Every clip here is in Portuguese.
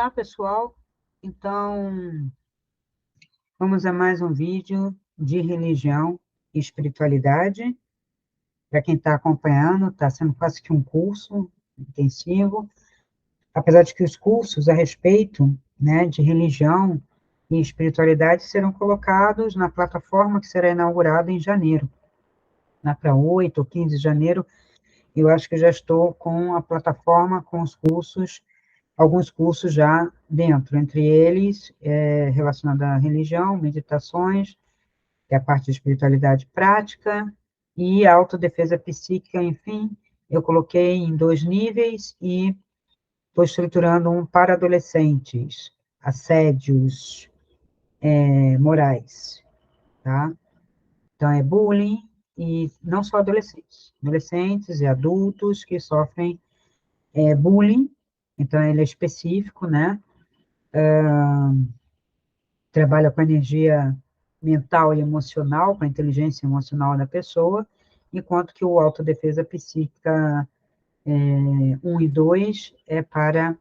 Olá, pessoal. Então, vamos a mais um vídeo de religião e espiritualidade. Para quem está acompanhando, está sendo quase que um curso intensivo, apesar de que os cursos a respeito, né, de religião e espiritualidade serão colocados na plataforma que será inaugurada em janeiro, lá para 8 ou 15 de janeiro. Eu acho que já estou com a plataforma, com os cursos, alguns cursos já dentro, entre eles, relacionado à religião, meditações, que é a parte de espiritualidade prática, e autodefesa psíquica, enfim, eu coloquei em 2 níveis e estou estruturando um para adolescentes, assédios morais, tá? Então, é bullying, e não só adolescentes e adultos que sofrem bullying, então ele é específico, né? Trabalha com a energia mental e emocional, com a inteligência emocional da pessoa, enquanto que o autodefesa psíquica 1 e 2 é para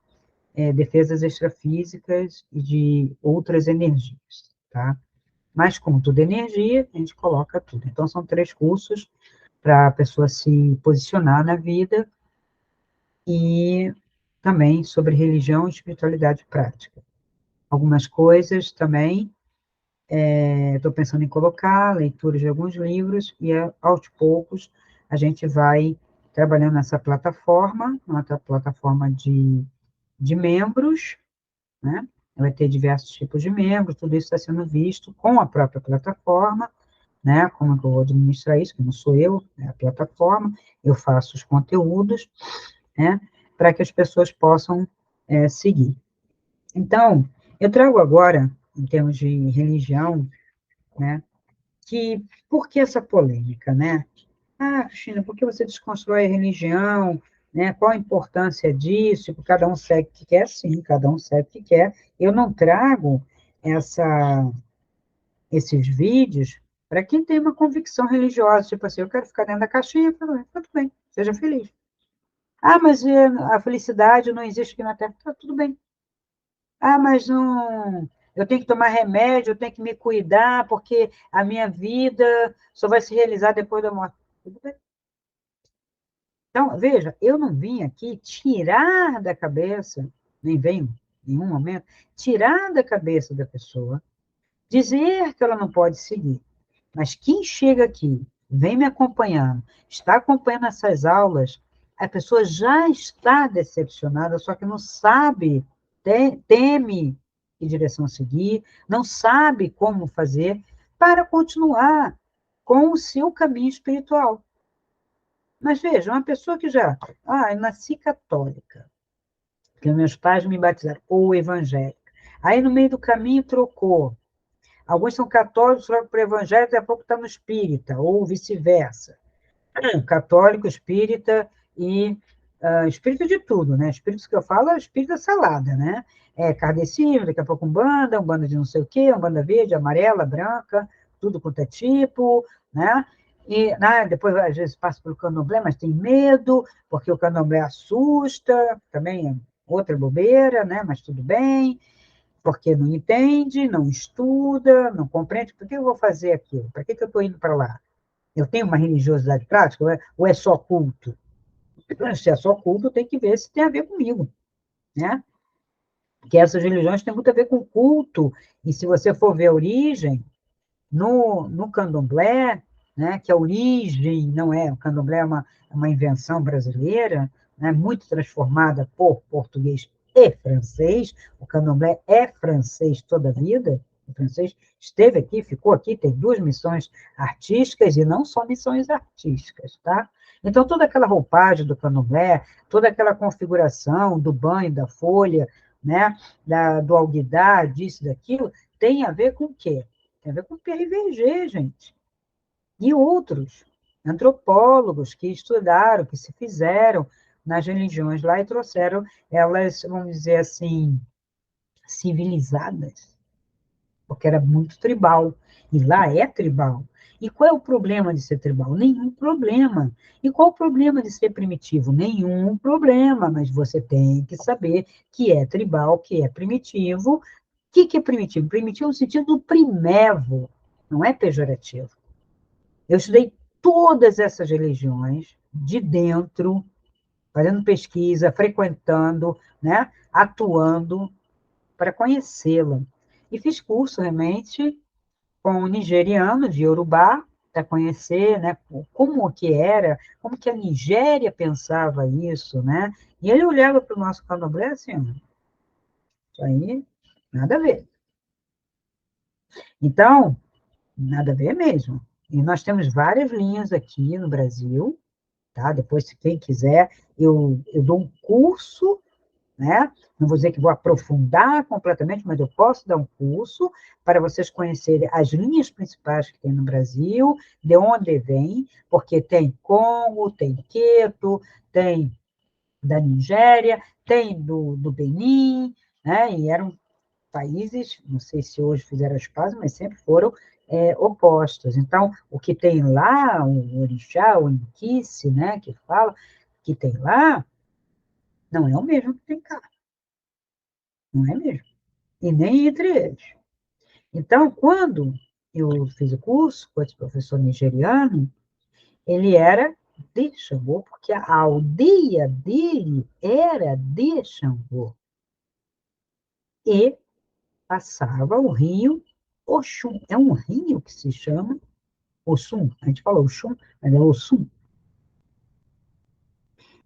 defesas extrafísicas e de outras energias, tá? Mas como tudo é energia, a gente coloca tudo. Então, são 3 cursos para a pessoa se posicionar na vida e também sobre religião e espiritualidade prática. Algumas coisas também estou pensando em colocar leituras de alguns livros e, aos poucos, a gente vai trabalhando nessa plataforma, uma plataforma de membros, né? Vai ter diversos tipos de membros, tudo isso está sendo visto com a própria plataforma, né? Como que eu vou administrar isso, que não sou eu, é a plataforma, eu faço os conteúdos, né? Para que as pessoas possam seguir. Então, eu trago agora, em termos de religião, né? Que, por que essa polêmica, né? Ah, Cristina, por que você desconstrói a religião? Né? Qual a importância disso? Cada um segue o que quer, sim, cada um segue o que quer. Eu não trago essa, esses vídeos para quem tem uma convicção religiosa, tipo assim, eu quero ficar dentro da caixinha, tudo bem, seja feliz. Ah, mas a felicidade não existe aqui na Terra, tá, tudo bem. Ah, mas não, eu tenho que tomar remédio, eu tenho que me cuidar, porque a minha vida só vai se realizar depois da morte. Tudo bem. Então, veja, eu não vim aqui tirar da cabeça, nem venho em nenhum momento, tirar da cabeça da pessoa, dizer que ela não pode seguir. Mas quem chega aqui, vem me acompanhando, está acompanhando essas aulas, a pessoa já está decepcionada, só que não sabe, teme que direção seguir, não sabe como fazer para continuar com o seu caminho espiritual. Mas veja, uma pessoa que já, eu nasci católica, porque meus pais me batizaram, ou evangélica. Aí no meio do caminho trocou. Alguns são católicos, trocam para o evangélico, daqui a pouco está no espírita, ou vice-versa. Católico, espírita e espírita de tudo, né? Espíritos que eu falo é espírita salada, né? É kardecismo, daqui a pouco um banda de não sei o quê, banda verde, amarela, branca, tudo quanto é tipo, né? E depois, às vezes, passa pelo candomblé, mas tem medo, porque o candomblé assusta, também é outra bobeira, né? Mas tudo bem, porque não entende, não estuda, não compreende. Por que eu vou fazer aquilo? Para que eu estou indo para lá? Eu tenho uma religiosidade prática ou é só culto? Se é só culto, tem que ver se tem a ver comigo, né? Porque essas religiões têm muito a ver com culto, e se você for ver a origem, no candomblé, né, que a origem não é, o candomblé é uma invenção brasileira, né, muito transformada por português e francês, o candomblé é francês toda a vida, o francês esteve aqui, ficou aqui, tem 2 missões artísticas, e não só missões artísticas, tá? Então, toda aquela roupagem do candomblé, toda aquela configuração do banho, da folha, né, do alguidar, disso, daquilo, tem a ver com o quê? Tem a ver com o PRVG, gente. E outros antropólogos que estudaram, que se fizeram nas religiões lá e trouxeram elas, vamos dizer assim, civilizadas, porque era muito tribal. E lá é tribal. E qual é o problema de ser tribal? Nenhum problema. E qual o problema de ser primitivo? Nenhum problema, mas você tem que saber que é tribal, que é primitivo. O que é primitivo? Primitivo no sentido do primevo, não é pejorativo. Eu estudei todas essas religiões de dentro, fazendo pesquisa, frequentando, né, atuando para conhecê-la. E fiz curso realmente com um nigeriano de Yorubá, para conhecer, né, como que era, como que a Nigéria pensava isso, né? E ele olhava para o nosso candomblé assim, isso aí, nada a ver. Então, nada a ver mesmo. E nós temos várias linhas aqui no Brasil, tá? Depois, se quem quiser, eu dou um curso, né? Não vou dizer que vou aprofundar completamente, mas eu posso dar um curso para vocês conhecerem as linhas principais que tem no Brasil, de onde vem, porque tem Congo, tem Queto, tem da Nigéria, tem do Benin, né? E eram países, não sei se hoje fizeram as pazes, mas sempre foram opostos. Então, o que tem lá, o orixá, o inquice, né, que fala, que tem lá, não é o mesmo que tem cá, não é mesmo. E nem entre eles. Então, quando eu fiz o curso com esse professor nigeriano, ele era de Xangô, porque a aldeia dele era de Xangô. E passava o rio Oxum. É um rio que se chama Oxum. A gente fala Oxum, mas é Oxum.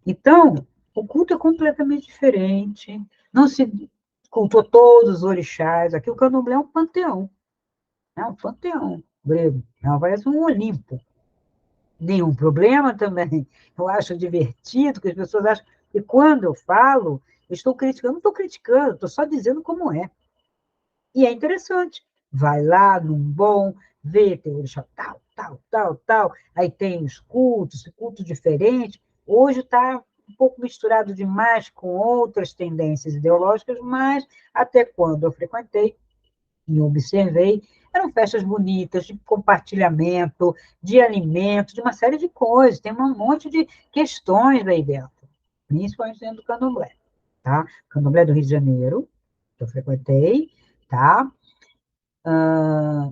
Então, o culto é completamente diferente. Não se cultua todos os orixás. Aqui o candomblé é um panteão. É um panteão grego. Parece um Olimpo. Nenhum problema também. Eu acho divertido que as pessoas acham que quando eu falo, eu estou criticando, não estou criticando, estou só dizendo como é. E é interessante. Vai lá num bom, vê, tem orixá tal, tal, tal, tal, aí tem os cultos diferentes. Hoje está um pouco misturado demais com outras tendências ideológicas, mas até quando eu frequentei, e observei, eram festas bonitas, de compartilhamento, de alimento, de uma série de coisas. Tem um monte de questões aí dentro, principalmente dentro do candomblé. Tá? Candomblé do Rio de Janeiro, que eu frequentei, tá?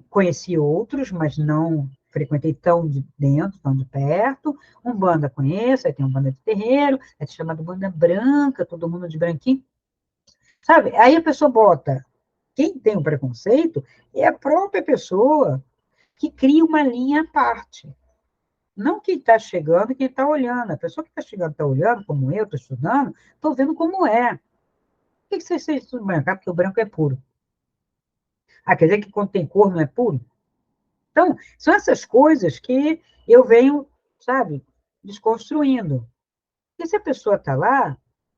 Conheci outros, mas não frequentei tão de dentro, tão de perto. Umbanda conheço, aí tem Umbanda de terreiro, é chamado Banda Branca, todo mundo de branquinho. Sabe? Aí a pessoa bota. Quem tem o preconceito é a própria pessoa que cria uma linha à parte. Não quem está chegando e quem está olhando. A pessoa que está chegando está olhando, como eu, estou estudando, estou vendo como é. Por que você estuda branco? Ah, porque o branco é puro. Ah, quer dizer que quando tem cor não é puro? Então, são essas coisas que eu venho, sabe, desconstruindo. Porque se a pessoa está lá,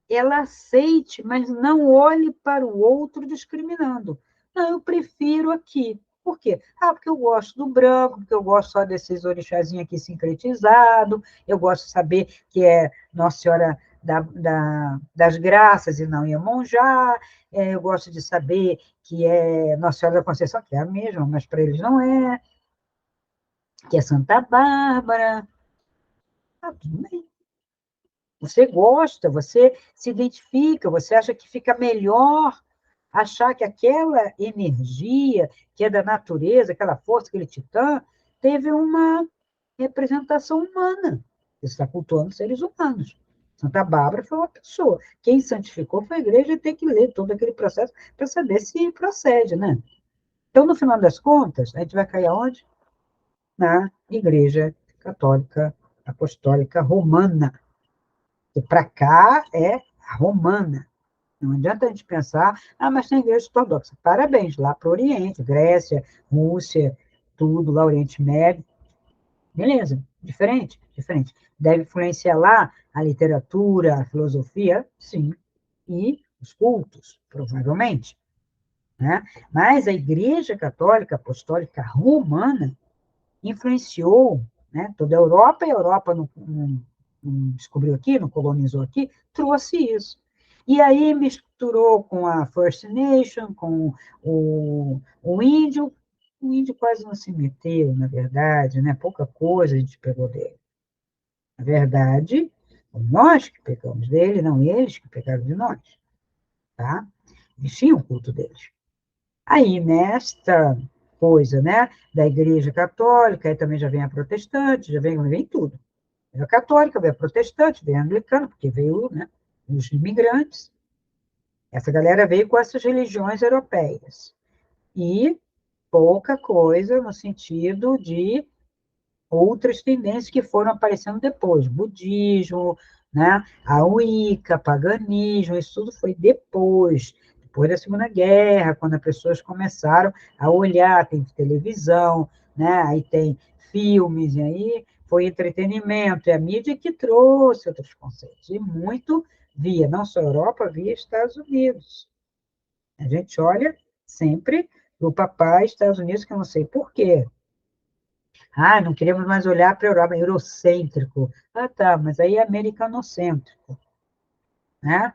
ela aceite, mas não olhe para o outro discriminando. Não, eu prefiro aqui. Por quê? Ah, porque eu gosto do branco, porque eu gosto só desses orixazinhos aqui sincretizado, eu gosto de saber que é Nossa Senhora das Graças e não Iemonjá, eu gosto de saber que é Nossa Senhora da Conceição, que é a mesma, mas para eles não é, que é Santa Bárbara. Ah, tudo bem. Você gosta, você se identifica, você acha que fica melhor achar que aquela energia que é da natureza, aquela força, aquele titã, teve uma representação humana. Você está cultuando seres humanos. Santa Bárbara foi uma pessoa. Quem santificou foi a igreja e tem que ler todo aquele processo para saber se procede, né? Então, no final das contas, a gente vai cair aonde? Na Igreja Católica Apostólica Romana. E para cá é a romana. Não adianta a gente pensar, ah, mas tem igreja ortodoxa. Parabéns, lá para o Oriente, Grécia, Rússia, tudo lá, Oriente Médio. Beleza, diferente, diferente. Deve influenciar lá a literatura, a filosofia, sim. E os cultos, provavelmente. Né? Mas a Igreja Católica Apostólica Romana influenciou, né, toda a Europa, e a Europa não descobriu aqui, não colonizou aqui, trouxe isso. E aí misturou com a First Nation, com o índio, O índio quase não se meteu, na verdade, né? Pouca coisa a gente pegou dele. Na verdade, nós que pegamos dele, não eles que pegaram de nós, tá? Eles tinham o culto deles. Aí, nesta coisa, né, da Igreja Católica, aí também já vem a protestante, vem tudo. Vem a católica, vem a protestante, vem a anglicana, porque veio, né, os imigrantes. Essa galera veio com essas religiões europeias. E pouca coisa no sentido de outras tendências que foram aparecendo depois, budismo, né, a Wicca, paganismo, isso tudo foi depois da Segunda Guerra, quando as pessoas começaram a olhar, tem televisão, né, aí tem filmes, e aí foi entretenimento, e a mídia que trouxe outros conceitos, e muito via, não só Europa, via Estados Unidos. A gente olha sempre para o papai Estados Unidos, que eu não sei por quê. Ah, não queremos mais olhar para a Europa, eurocêntrico. Ah, tá, mas aí é americanocêntrico, né?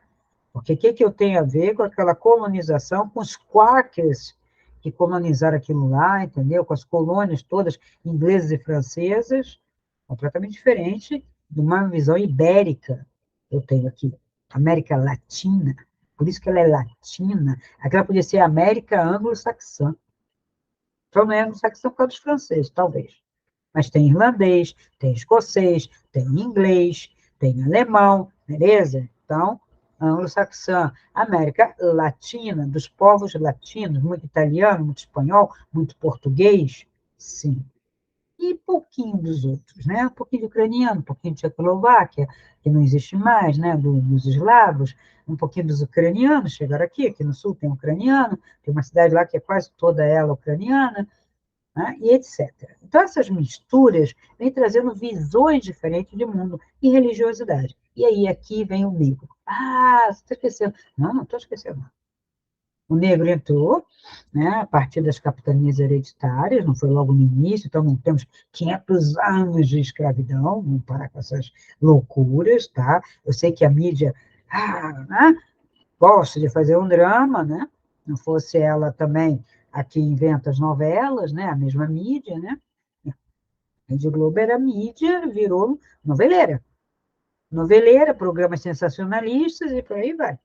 Porque o que eu tenho a ver com aquela colonização, com os quakers que colonizaram aquilo lá, entendeu? Com as colônias todas inglesas e francesas, completamente diferente de uma visão ibérica que eu tenho aqui. América Latina, por isso que ela é latina, aquela podia ser América anglo-saxã. Só não é anglo-saxã por causa dos franceses, talvez. Mas tem irlandês, tem escocês, tem inglês, tem alemão, beleza? Então, anglo-saxã, América Latina, dos povos latinos, muito italiano, muito espanhol, muito português, sim. E pouquinho dos outros, né? Um pouquinho de ucraniano, um pouquinho de Tchecoslováquia, que não existe mais, né? Dos eslavos, um pouquinho dos ucranianos, chegaram aqui no sul tem ucraniano, tem uma cidade lá que é quase toda ela ucraniana, né, e etc. Então, essas misturas vêm trazendo visões diferentes de mundo e religiosidade. E aí, aqui vem o negro. Ah, você está esquecendo. Não, não estou esquecendo. O negro entrou, né, a partir das capitanias hereditárias, não foi logo no início, então não temos 500 anos de escravidão, vamos parar com essas loucuras, tá? Eu sei que a mídia né, gosta de fazer um drama, né? Não fosse ela também a que inventa as novelas, né? A mesma mídia, né? A Rede Globo era mídia, virou noveleira. Noveleira, programas sensacionalistas e por aí vai.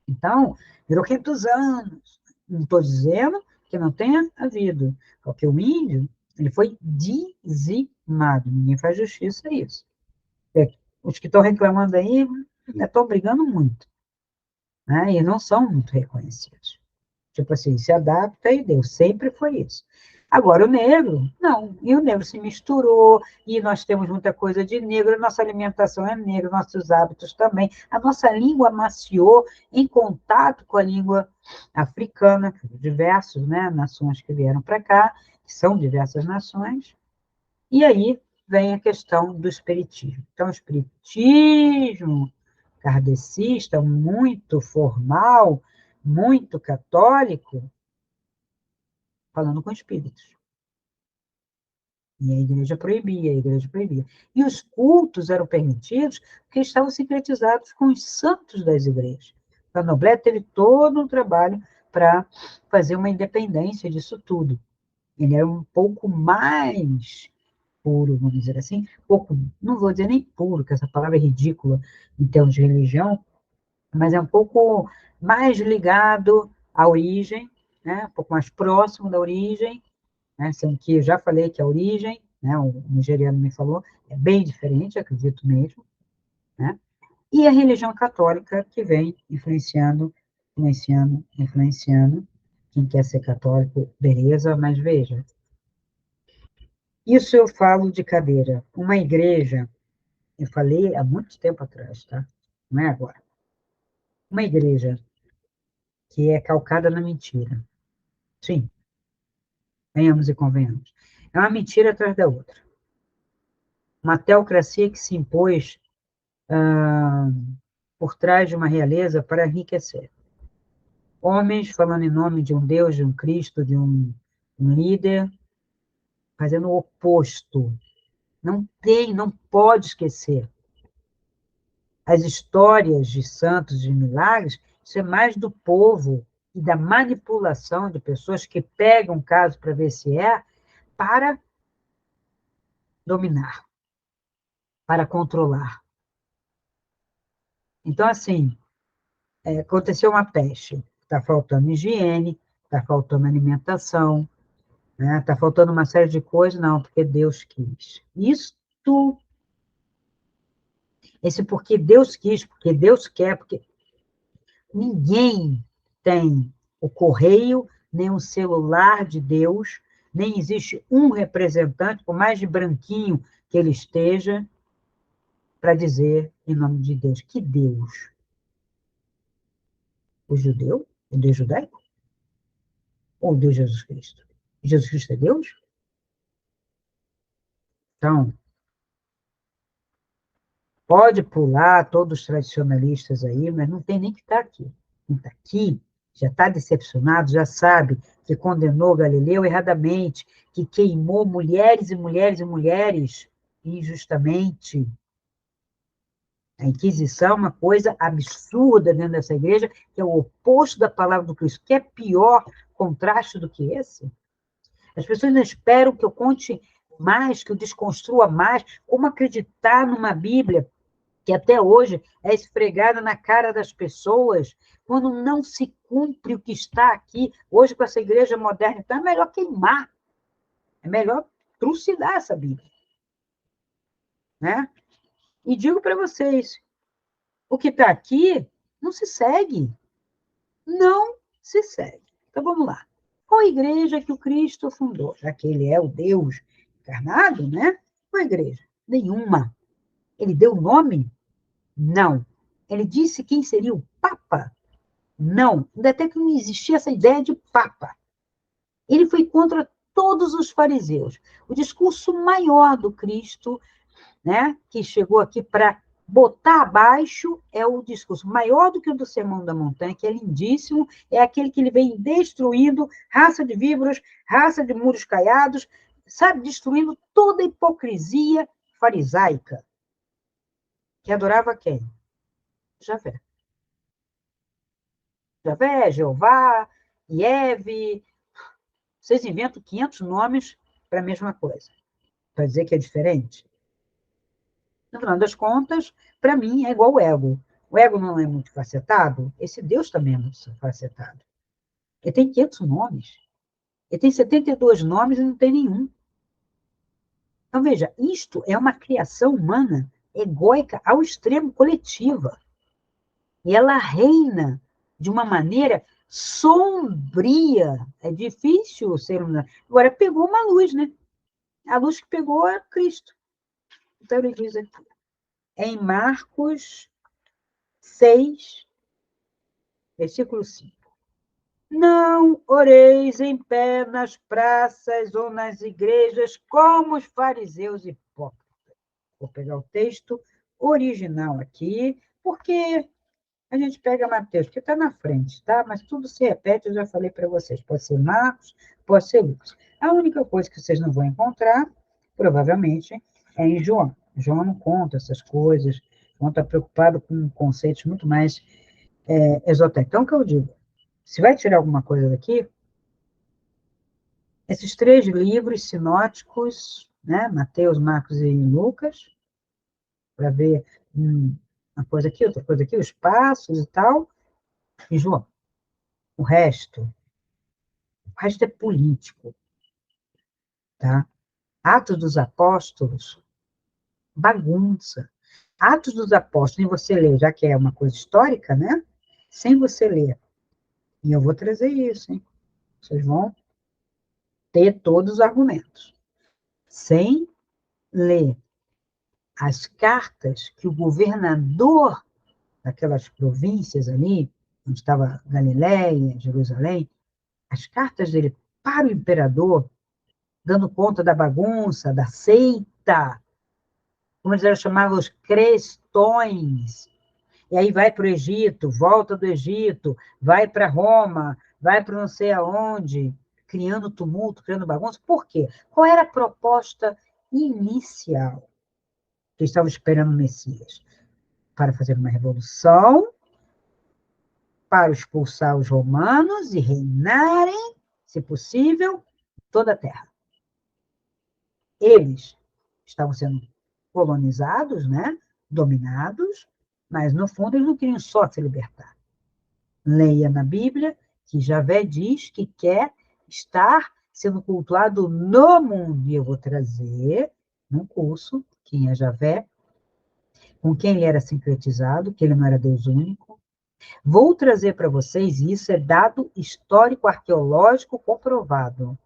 Então, virou 500 anos. Não estou dizendo que não tenha havido, porque o índio ele foi dizimado. Ninguém faz justiça a isso. Os que estão reclamando aí estão brigando muito, né? E não são muito reconhecidos. Tipo assim, se adapta e deu, sempre foi isso. Agora, o negro, não. E o negro se misturou, e nós temos muita coisa de negro, nossa alimentação é negra, nossos hábitos também. A nossa língua maciou em contato com a língua africana, diversas, né, nações que vieram para cá, que são diversas nações. E aí vem a questão do espiritismo. Então, o espiritismo kardecista, muito formal, muito católico, falando com espíritos. E a igreja proibia, a igreja proibia. E os cultos eram permitidos porque estavam sincretizados com os santos das igrejas. O Candomblé teve todo um trabalho para fazer uma independência disso tudo. Ele era um pouco mais puro, vamos dizer assim, pouco, não vou dizer nem puro, que essa palavra é ridícula em termos de religião, mas é um pouco mais ligado à origem, né? Um pouco mais próximo da origem, né? Sendo que eu já falei que a origem, né? O nigeriano me falou, é bem diferente, acredito mesmo, né? E a religião católica que vem influenciando. Quem quer ser católico, beleza, mas veja, isso eu falo de cadeira. Uma igreja, eu falei há muito tempo atrás, tá? Não é agora. Uma igreja que é calcada na mentira. Sim, venhamos e convenhamos. É uma mentira atrás da outra. Uma teocracia que se impôs por trás de uma realeza para enriquecer. Homens falando em nome de um Deus, de um Cristo, de um líder, fazendo o oposto. Não pode esquecer. As histórias de santos, de milagres, isso é mais do povo. e da manipulação de pessoas que pegam o caso para ver se é, para dominar, para controlar. Então, assim, aconteceu uma peste, está faltando higiene, está faltando alimentação, né? Está faltando uma série de coisas, não, porque Deus quis. Esse porque Deus quis, porque Deus quer, porque ninguém tem o correio, nem o celular de Deus, nem existe um representante, por mais de branquinho que ele esteja, para dizer em nome de Deus. Que Deus? O judeu? O Deus judaico? Ou o Deus Jesus Cristo? Jesus Cristo é Deus? Então, pode pular todos os tradicionalistas aí, mas não tem nem que estar aqui. Quem está aqui já está decepcionado, já sabe que condenou Galileu erradamente, que queimou mulheres e mulheres e mulheres injustamente. A Inquisição é uma coisa absurda dentro dessa igreja, que é o oposto da palavra do Cristo. Que é pior contraste do que esse? As pessoas não esperam que eu conte mais, que eu desconstrua mais, como acreditar numa Bíblia que até hoje é esfregada na cara das pessoas, quando não se cumpre o que está aqui. Hoje, com essa igreja moderna, então é melhor queimar, é melhor trucidar essa Bíblia. Né? E digo para vocês, o que está aqui não se segue. Não se segue. Então, vamos lá. Qual igreja que o Cristo fundou? Já que ele é o Deus encarnado, né? Qual igreja? Nenhuma. Ele deu nome? Não. Ele disse quem seria o Papa? Não. Ainda até que não existia essa ideia de Papa. Ele foi contra todos os fariseus. O discurso maior do Cristo, né, que chegou aqui para botar abaixo, é o discurso maior do que o do Sermão da Montanha, que é lindíssimo, é aquele que ele vem destruindo raça de víboras, raça de muros caiados, sabe, destruindo toda a hipocrisia farisaica, que adorava quem? Javé. Javé, Jeová, Ieve, vocês inventam 500 nomes para a mesma coisa, para dizer que é diferente. No final das contas, para mim, é igual o ego. O ego não é multifacetado? Esse Deus também é multifacetado. Ele tem 500 nomes. Ele tem 72 nomes e não tem nenhum. Então, veja, isto é uma criação humana egóica ao extremo, coletiva. E ela reina de uma maneira sombria. É difícil ser humano. Agora, pegou uma luz, né? A luz que pegou é Cristo. Então, ele diz aqui, em Marcos 6, versículo 5. Não oreis em pé nas praças ou nas igrejas, como os fariseus hipócritas. Vou pegar o texto original aqui, porque a gente pega Mateus, que está na frente, tá? Mas tudo se repete, eu já falei para vocês. Pode ser Marcos, pode ser Lucas. A única coisa que vocês não vão encontrar, provavelmente, é em João. João não conta essas coisas. João está preocupado com conceitos muito mais esotéricos. Então, o que eu digo? Se vai tirar alguma coisa daqui, esses 3 livros sinóticos, né? Mateus, Marcos e Lucas, para ver uma coisa aqui, outra coisa aqui, os passos e tal, e João. O resto é político, tá? Atos dos Apóstolos, bagunça. Atos dos Apóstolos, sem você ler, já que é uma coisa histórica, né? Sem você ler. E eu vou trazer isso, hein? Vocês vão ter todos os argumentos. Sem ler as cartas que o governador daquelas províncias ali, onde estava Galiléia, Jerusalém, as cartas dele para o imperador, dando conta da bagunça, da seita, como eles chamavam os crestões. E aí vai para o Egito, volta do Egito, vai para Roma, vai para não sei aonde, criando tumulto, criando bagunça. Por quê? Qual era a proposta inicial que eles estavam esperando o Messias? Para fazer uma revolução para expulsar os romanos e reinarem, se possível, toda a terra. Eles estavam sendo colonizados, né? Dominados, mas no fundo eles não queriam só se libertar. Leia na Bíblia que Javé diz que quer estar sendo cultuado no mundo. E eu vou trazer num curso quem é Javé, com quem ele era sincretizado, que ele não era Deus único. Vou trazer para vocês, e isso é dado histórico arqueológico comprovado.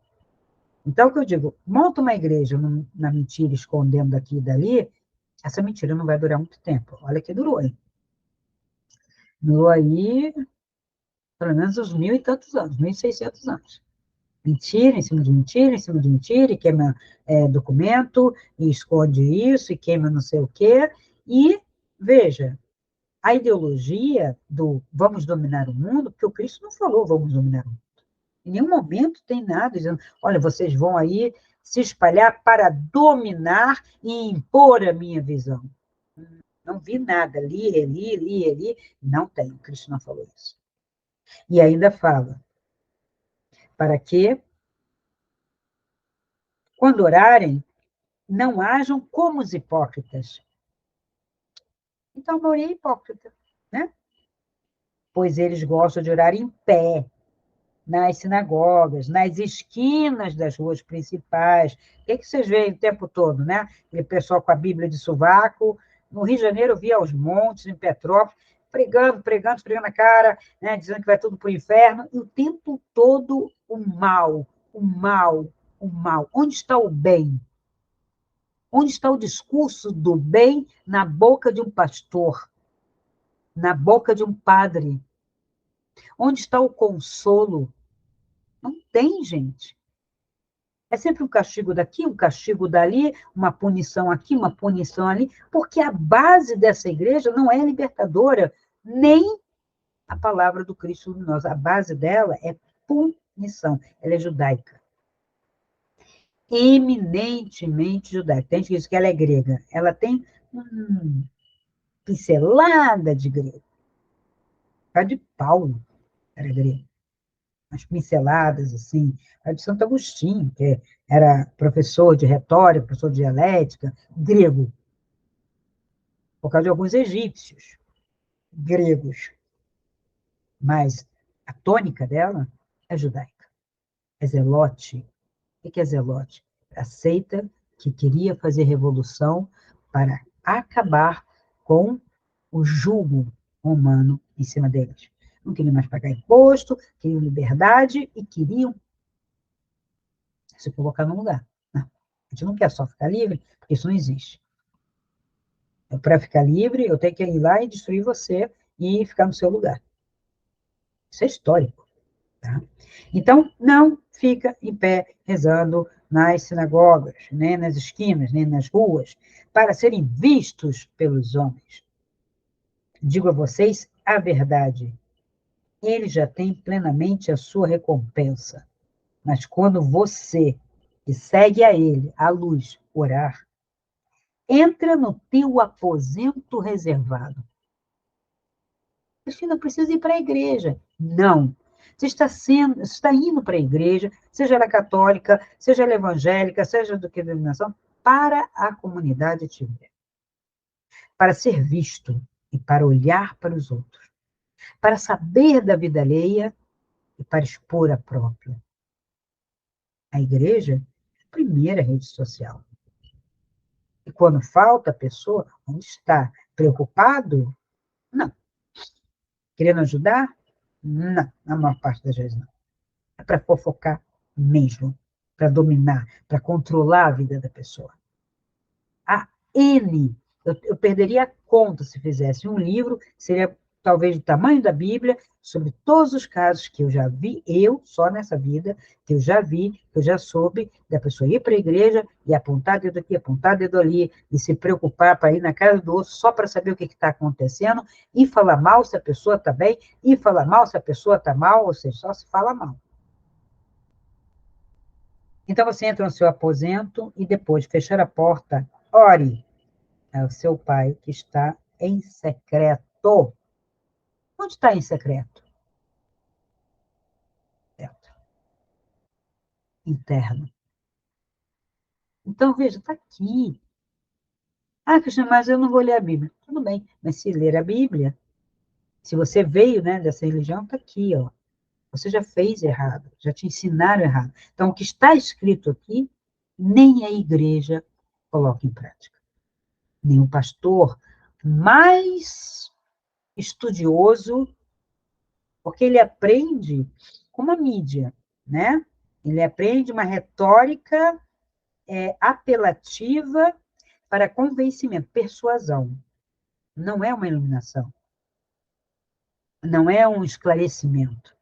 Então, o que eu digo, monta uma igreja na mentira, escondendo daqui e dali, essa mentira não vai durar muito tempo. Olha que durou, hein? Durou aí, pelo menos uns 1.000 e tantos anos, 1.600 anos. Mentira, em cima de mentira, em cima de mentira, e queima documento, e esconde isso, e queima não sei o quê. E, veja, a ideologia do vamos dominar o mundo, porque o Cristo não falou vamos dominar o mundo. Em nenhum momento tem nada dizendo, olha, vocês vão aí se espalhar para dominar e impor a minha visão. Não vi nada, li, não tem, o Cristo não falou isso. E ainda fala, para que, quando orarem, não hajam como os hipócritas. Então, a maioria é hipócrita, né? Pois eles gostam de orar em pé, nas sinagogas, nas esquinas das ruas principais. O que vocês veem o tempo todo, né? Aquele pessoal com a Bíblia de sovaco. No Rio de Janeiro, eu via aos montes, em Petrópolis, pregando a cara, né? Dizendo que vai tudo para o inferno, e o tempo todo o mal, o mal, o mal. Onde está o bem? Onde está o discurso do bem na boca de um pastor, na boca de um padre? Onde está o consolo? Não tem, gente. É sempre um castigo daqui, um castigo dali, uma punição aqui, uma punição ali, porque a base dessa igreja não é libertadora, nem a palavra do Cristo luminoso. A base dela é punição, ela é judaica. Eminentemente judaica. Tem gente que diz que ela é grega. Ela tem pincelada de grego. A de Paulo era grego. Umas pinceladas, assim. A de Santo Agostinho, que era professor de retórica, professor de dialética, grego. Por causa de alguns egípcios, gregos. Mas a tônica dela é judaica. É zelote. O que é zelote? A seita que queria fazer revolução para acabar com o jugo romano em cima deles. Não queriam mais pagar imposto, queriam liberdade e queriam se colocar no lugar. Não. A gente não quer só ficar livre, porque isso não existe. Para ficar livre, eu tenho que ir lá e destruir você e ficar no seu lugar. Isso é histórico. Tá? Então, não fica em pé rezando nas sinagogas, nem nas esquinas, nem nas ruas, para serem vistos pelos homens. Digo a vocês a verdade. Ele já tem plenamente a sua recompensa. Mas quando você, que segue a ele, a luz, orar, entra no teu aposento reservado. Cristina, precisa ir para a igreja. Não. Você está indo para a igreja, seja ela católica, seja ela evangélica, seja do que denominação, para a comunidade te ver. Para ser visto e para olhar para os outros. Para saber da vida alheia e para expor a própria. A igreja é a primeira rede social. E quando falta a pessoa, onde está? Preocupado? Não. Querendo ajudar? Não, na maior parte das vezes não. É para fofocar mesmo, para dominar, para controlar a vida da pessoa. A N, eu perderia a conta se fizesse um livro, seria talvez do tamanho da Bíblia, sobre todos os casos que eu já vi, eu, só nessa vida, que eu já vi, que eu já soube, da pessoa ir para a igreja e apontar dedo aqui, apontar dedo ali, e se preocupar para ir na casa do outro só para saber o que está acontecendo, e falar mal se a pessoa está bem, e falar mal se a pessoa está mal, ou seja, só se fala mal. Então, você entra no seu aposento e depois de fechar a porta, ore ao seu pai que está em secreto. Onde está em secreto? interno. Então, veja, está aqui. Ah, Cristina, mas eu não vou ler a Bíblia. Tudo bem, mas se ler a Bíblia, se você veio, né, dessa religião, está aqui, ó. Você já fez errado, já te ensinaram errado. Então, o que está escrito aqui, nem a igreja coloca em prática. Nem o pastor mais estudioso, porque ele aprende com uma mídia, né? Ele aprende uma retórica apelativa para convencimento, persuasão. Não é uma iluminação, não é um esclarecimento.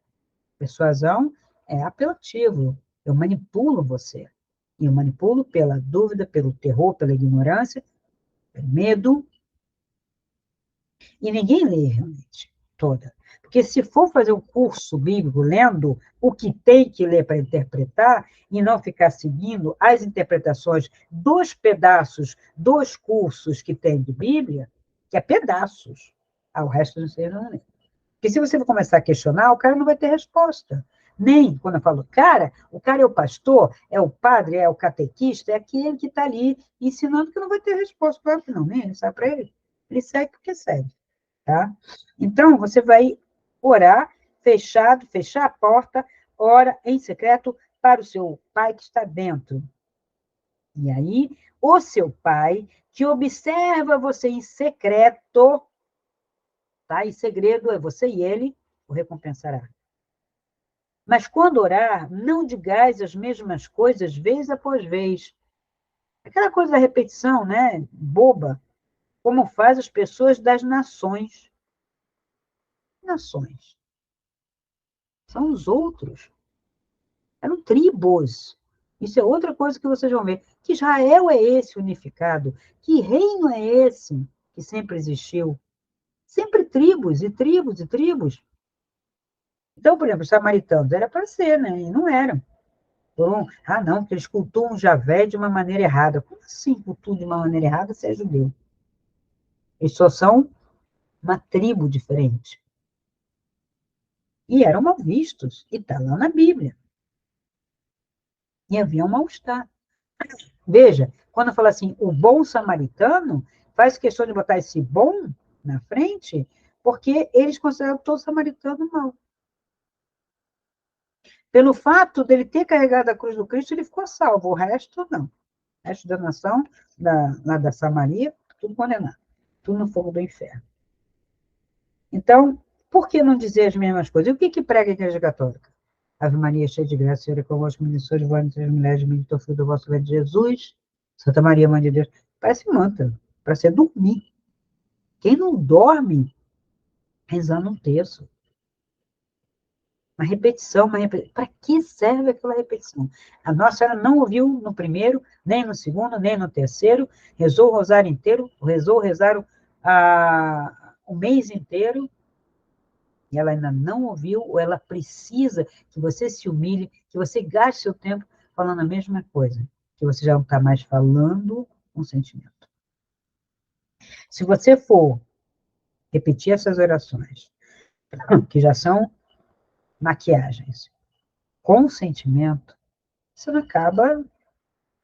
Persuasão é apelativo. Eu manipulo você. E eu manipulo pela dúvida, pelo terror, pela ignorância, pelo medo. E ninguém lê realmente toda. Porque se for fazer um curso bíblico lendo o que tem que ler para interpretar, e não ficar seguindo as interpretações dos pedaços dos cursos que tem de Bíblia, que é pedaços, o resto não sei não. Porque se você for começar a questionar, o cara não vai ter resposta. Nem quando eu falo cara, o cara é o pastor, é o padre, é o catequista, é aquele que está ali ensinando que não vai ter resposta. Claro que não, nem ele sabe para ele. Ele segue porque segue. Tá? Então, você vai orar, fechado, fechar a porta, ora em secreto para o seu pai que está dentro. E aí, o seu pai, que observa você em secreto, tá? Em segredo é você e ele, o recompensará. Mas quando orar, não digais as mesmas coisas vez após vez. Aquela coisa da repetição, né? Boba, como faz as pessoas das nações. Nações. São os outros. Eram tribos. Isso é outra coisa que vocês vão ver. Que Israel é esse unificado? Que reino é esse que sempre existiu? Sempre tribos e tribos e tribos. Então, por exemplo, os samaritanos era para ser, né? E não eram. Então, não, porque eles cultuam Javé de uma maneira errada. Como assim cultuam de uma maneira errada se é judeu? Eles só são uma tribo diferente. E eram mal vistos. E está lá na Bíblia. E havia um mal-estar. Veja, quando fala assim, o bom samaritano, faz questão de botar esse bom na frente, porque eles consideram todo samaritano mal. Pelo fato dele ter carregado a cruz do Cristo, ele ficou salvo, o resto não. O resto da nação, lá da Samaria, tudo condenado, tudo no fogo do inferno. Então, por que não dizer as mesmas coisas? E o que prega a Igreja Católica? Ave Maria, cheia de graça, o Senhor é convosco, bendita sois vós entre as mulheres, bendito é o fruto do vosso ventre, Jesus. Santa Maria, Mãe de Deus. Parece mantra, para você dormir. Quem não dorme rezando um terço? Uma repetição, Para que serve aquela repetição? A Nossa Senhora não ouviu no primeiro, nem no segundo, nem no terceiro, rezou o rosário inteiro, rezaram o mês inteiro, e ela ainda não ouviu, ou ela precisa que você se humilhe, que você gaste seu tempo falando a mesma coisa, que você já não está mais falando com sentimento. Se você for repetir essas orações, que já são maquiagens, com sentimento, você não acaba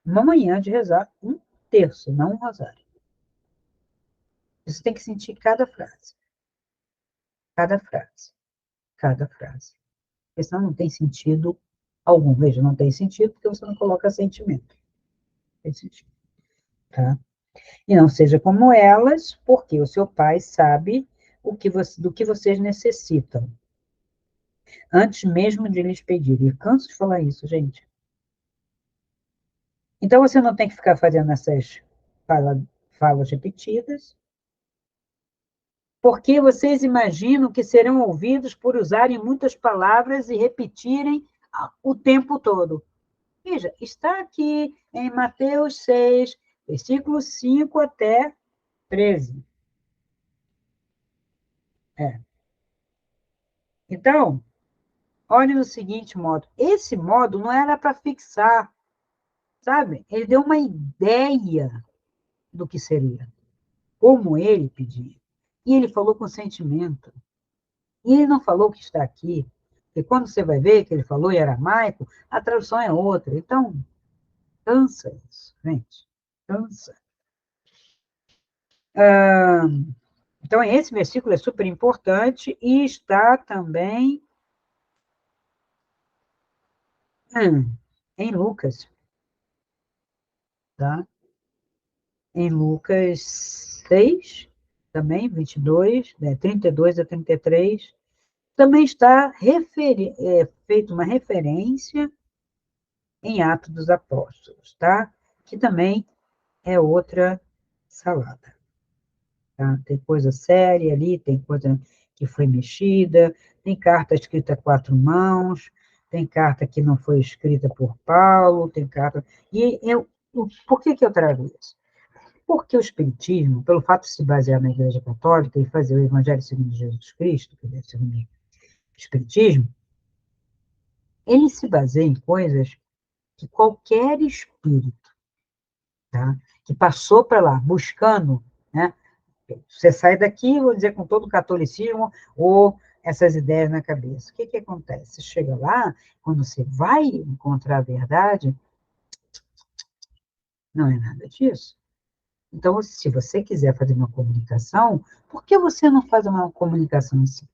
uma manhã de rezar um terço, não um rosário. Você tem que sentir cada frase, cada frase, cada frase. Porque senão não tem sentido algum. Veja, não tem sentido porque você não coloca sentimento. Não tem sentido, tá? E não seja como elas, porque o seu pai sabe do que vocês necessitam, antes mesmo de lhes pedir. E eu canso de falar isso, gente. Então, você não tem que ficar fazendo essas falas repetidas, porque vocês imaginam que serão ouvidos por usarem muitas palavras e repetirem o tempo todo. Veja, está aqui em Mateus 6, versículo 5 até 13. É. Então, olhe no seguinte modo. Esse modo não era para fixar, sabe? Ele deu uma ideia do que seria, como ele pedia. E ele falou com sentimento. E ele não falou que está aqui E quando você vai ver que ele falou em aramaico, a tradução é outra. Então, cansa isso, gente. Cansa. Então, esse versículo é super importante e está também em Lucas, tá? Em Lucas 6, também, 22, 32 a 33, também está feita uma referência em Atos dos Apóstolos, tá? Que também é outra salada. Tá? Tem coisa séria ali, tem coisa que foi mexida, tem carta escrita a quatro mãos, tem carta que não foi escrita por Paulo, tem carta. Por que eu trago isso? Porque o Espiritismo, pelo fato de se basear na Igreja Católica e fazer o Evangelho segundo Jesus Cristo, que é segundo o Espiritismo, ele se baseia em coisas que qualquer espírito, tá, que passou para lá buscando, né, você sai daqui, vou dizer, com todo o catolicismo ou essas ideias na cabeça. O que acontece? Você chega lá, quando você vai encontrar a verdade, não é nada disso. Então, se você quiser fazer uma comunicação, por que você não faz uma comunicação assim?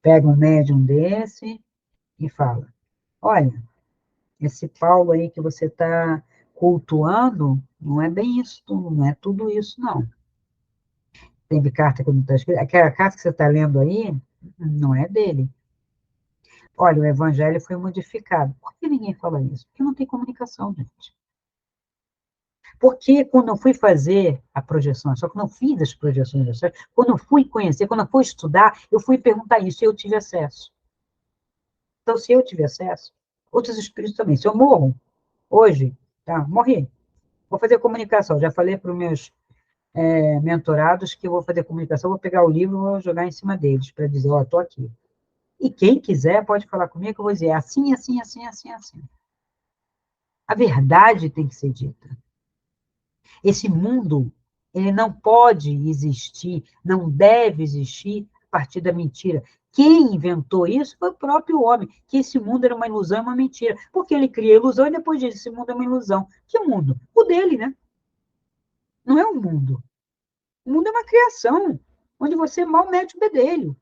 Pega um médium desse e fala: olha, esse Paulo aí que você está cultuando, não é bem isso, não é tudo isso, não. Teve carta que não está escrita. Aquela carta que você está lendo aí, não é dele. Olha, o evangelho foi modificado. Por que ninguém fala isso? Porque não tem comunicação, gente. Porque quando eu fui fazer a projeção astral, quando eu fiz as projeções astrais, quando eu fui conhecer, quando eu fui estudar, eu fui perguntar isso e eu tive acesso. Então, se eu tive acesso, outros espíritos também. Se eu morro hoje, tá? Morri. Vou fazer comunicação. Já falei para os meus mentorados que eu vou fazer comunicação, vou pegar o livro e vou jogar em cima deles, para dizer, ó, estou aqui. E quem quiser pode falar comigo, que eu vou dizer assim, assim, assim, assim, assim. A verdade tem que ser dita. Esse mundo, ele não pode existir, não deve existir a partir da mentira. Quem inventou isso foi o próprio homem, que esse mundo era uma ilusão, uma mentira. Porque ele cria a ilusão e depois diz, esse mundo é uma ilusão. Que mundo? O dele, né? Não é o mundo. O mundo é uma criação, onde você mal mete o bedelho.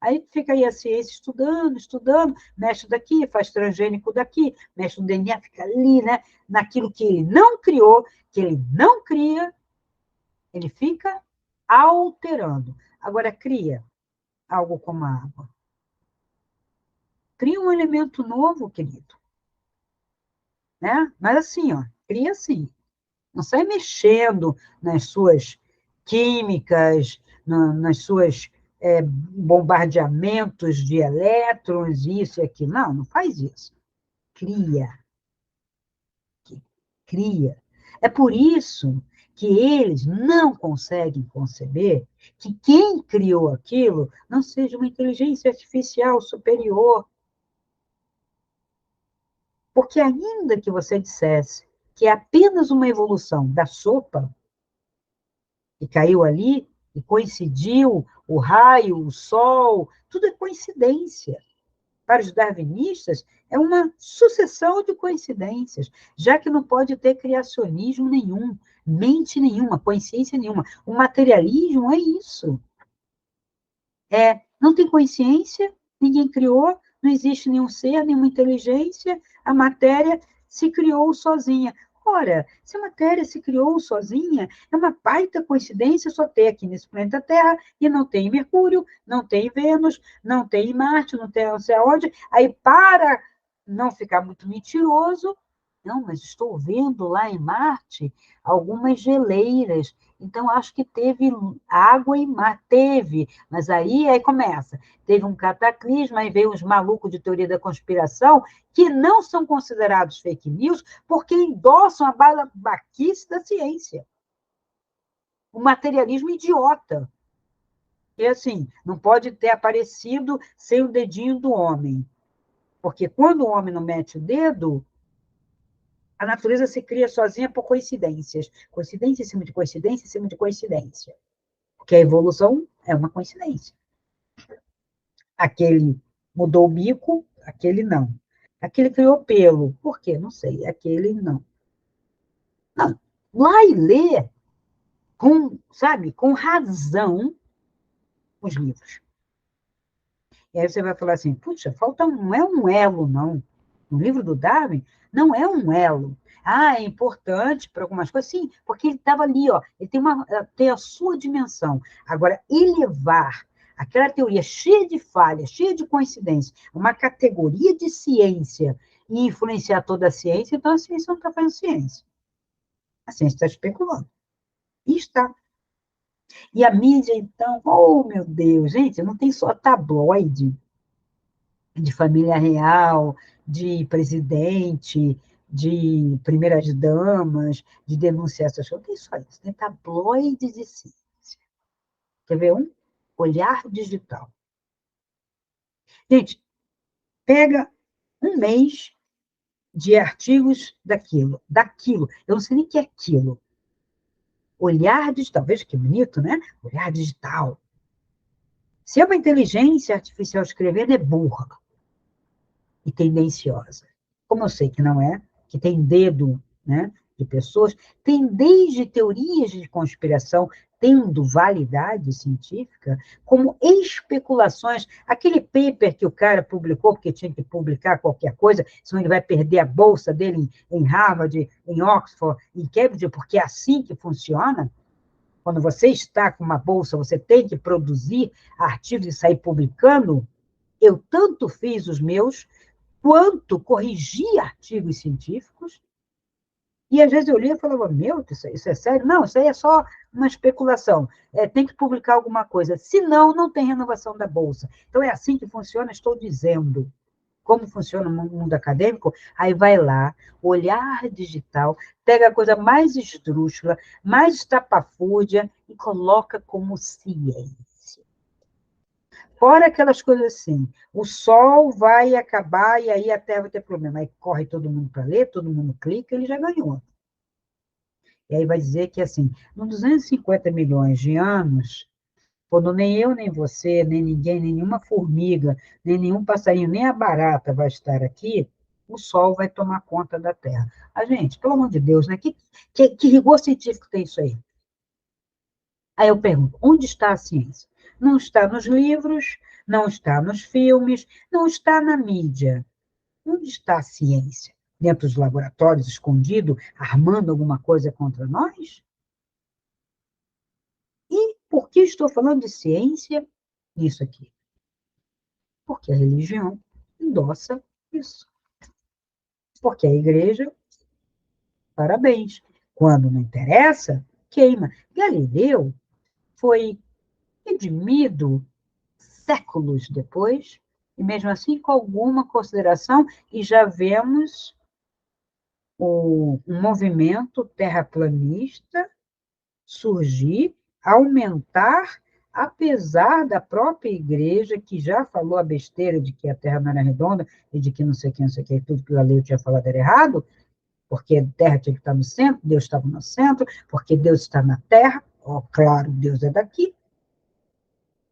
Aí fica aí a ciência estudando, estudando, mexe daqui, faz transgênico daqui, mexe no DNA, fica ali, né? Naquilo que ele não criou, que ele não cria, ele fica alterando. Agora, cria algo como a água. Cria um elemento novo, querido. Né? Mas assim, ó, cria assim. Não sai mexendo nas suas químicas, nas suas bombardeamentos de elétrons, isso e aquilo. Não, não faz isso. Cria, cria. É por isso que eles não conseguem conceber que quem criou aquilo não seja uma inteligência artificial superior. Porque ainda que você dissesse que é apenas uma evolução da sopa, que caiu ali, e coincidiu o raio, o sol, tudo é coincidência. Para os darwinistas, é uma sucessão de coincidências, já que não pode ter criacionismo nenhum, mente nenhuma, consciência nenhuma. O materialismo é isso. Não tem consciência, ninguém criou, não existe nenhum ser, nenhuma inteligência, a matéria se criou sozinha. Ora, se a matéria se criou sozinha, é uma baita coincidência só ter aqui nesse planeta Terra e não tem Mercúrio, não tem Vênus, não tem Marte, não tem não sei aonde. Aí, para não ficar muito mentiroso, não, mas estou vendo lá em Marte algumas geleiras. Então, acho que teve água e mar. Teve, mas aí começa. Teve um cataclisma, aí veio uns malucos de teoria da conspiração que não são considerados fake news porque endossam a babaquice da ciência. O materialismo idiota. E assim, não pode ter aparecido sem o dedinho do homem. Porque quando o homem não mete o dedo, a natureza se cria sozinha por coincidências. Coincidência em cima de coincidência em cima de coincidência. Porque a evolução é uma coincidência. Aquele Mudou o bico, aquele não. Aquele criou pelo. Por quê? Não sei. Aquele não. Não. Lá e lê com, sabe, com razão os livros. E aí você vai falar assim, puxa, falta não é um elo, não. No livro do Darwin, não é um elo. Ah, é importante para algumas coisas, sim, porque ele estava ali, ó, ele tem a sua dimensão. Agora, elevar aquela teoria cheia de falhas, cheia de coincidências, uma categoria de ciência e influenciar toda a ciência, então a ciência não está fazendo ciência. A ciência está especulando. E está. E a mídia, então, oh meu Deus, gente, não tem só tabloide de família real, de presidente, de primeiras damas, de denunciar essas coisas. Não tem só isso, tem tabloides de ciência. Quer ver um? Olhar digital. Gente, pega um mês de artigos daquilo. Eu não sei nem o que é aquilo. Olhar digital, veja que bonito, né? Olhar digital. Se é uma inteligência artificial escrevendo, é burra e tendenciosa. Como eu sei que não é, que tem dedo, né, de pessoas, tem desde teorias de conspiração tendo validade científica, como especulações. Aquele paper que o cara publicou, porque tinha que publicar qualquer coisa, senão ele vai perder a bolsa dele em Harvard, em Oxford, em Cambridge, porque é assim que funciona. Quando você está com uma bolsa, você tem que produzir artigos e sair publicando. Eu tanto fiz os meus, quanto corrigir artigos científicos, e às vezes eu lia e falava, meu, isso é sério? Não, isso aí é só uma especulação. Tem que publicar alguma coisa. Senão, não tem renovação da Bolsa. Então, é assim que funciona, estou dizendo. Como funciona o mundo acadêmico, aí vai lá, olhar digital, pega a coisa mais esdrúxula, mais estapafúrdia e coloca como ciência. Fora aquelas coisas assim, o sol vai acabar e aí a Terra vai ter problema. Aí corre todo mundo para ler, todo mundo clica, ele já ganhou. E aí vai dizer que, assim, nos 250 milhões de anos, quando nem eu, nem você, nem ninguém, nem nenhuma formiga, nem nenhum passarinho, nem a barata vai estar aqui, o Sol vai tomar conta da Terra. A gente, pelo amor de Deus, né? Que rigor científico tem isso aí? Aí eu pergunto, onde está a ciência? Não está nos livros, não está nos filmes, não está na mídia. Onde está a ciência? Dentro dos laboratórios, escondido, armando alguma coisa contra nós? E por que estou falando de ciência nisso aqui? Porque a religião endossa isso. Porque a igreja, parabéns. Quando não interessa, queima. Galileu foi redimido séculos depois, e mesmo assim com alguma consideração, e já vemos um movimento terraplanista surgir, aumentar, apesar da própria igreja, que já falou a besteira de que a Terra não era redonda, e de que não sei quem, não sei o que, tudo que o Galileu tinha falado era errado, porque a Terra tinha que estar no centro, Deus estava no centro, porque Deus está na Terra, ó, claro, Deus é daqui,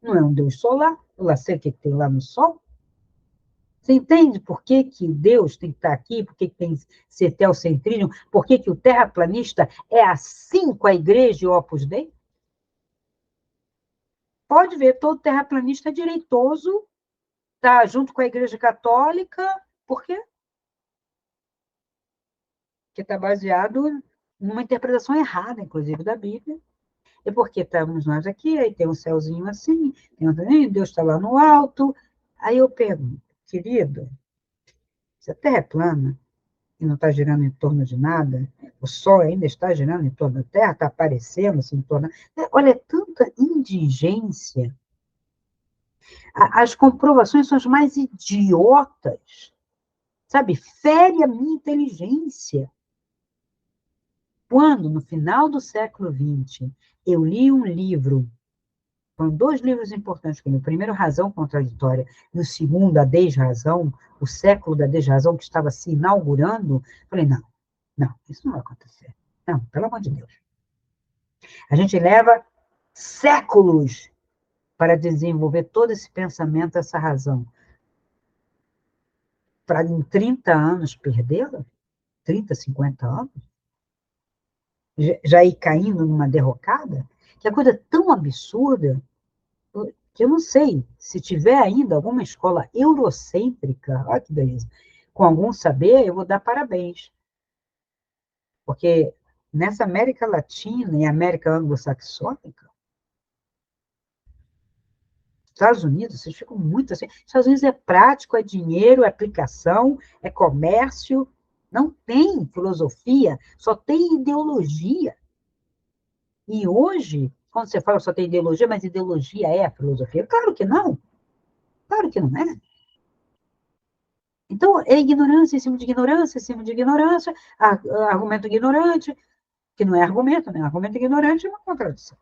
não é um Deus solar, eu lá sei o que tem lá no Sol. Você entende por que, que Deus tem que estar aqui, por que, que tem que ser teocentrismo, por que, que o terraplanista é assim com a igreja e o Opus Dei? Pode ver, todo terraplanista é direitoso, está junto com a Igreja Católica, por quê? Porque está baseado numa interpretação errada, inclusive, da Bíblia. E porque estamos nós aqui, aí tem um céuzinho assim, Deus está lá no alto. Aí eu pergunto, querido, se a Terra é plana e não está girando em torno de nada, o Sol ainda está girando em torno da Terra, está aparecendo assim, em torno. Olha, é tanta indigência. As comprovações são as mais idiotas. Sabe, fere a minha inteligência. Quando, no final do século XX, eu li um livro, foram dois livros importantes para mim, o primeiro, Razão Contraditória, e o segundo, A Desrazão, o século da desrazão, que estava se inaugurando, falei, não, não, isso não vai acontecer. Não, pelo amor de Deus. A gente leva séculos para desenvolver todo esse pensamento, essa razão. para em 30 anos perdê-la, 30, 50 anos, já ir caindo numa derrocada, que é coisa tão absurda, que eu não sei, se tiver ainda alguma escola eurocêntrica, olha que beleza, com algum saber, eu vou dar parabéns. Porque nessa América Latina e América anglo-saxônica, Estados Unidos, vocês ficam muito assim. Estados Unidos é prático, é dinheiro, é aplicação, é comércio. Não tem filosofia, só tem ideologia. E hoje, quando você fala só tem ideologia, mas ideologia é a filosofia? Claro que não. Claro que não é. Então, é ignorância em cima de ignorância, em cima de ignorância, argumento ignorante, que não é argumento, né? Argumento ignorante é uma contradição.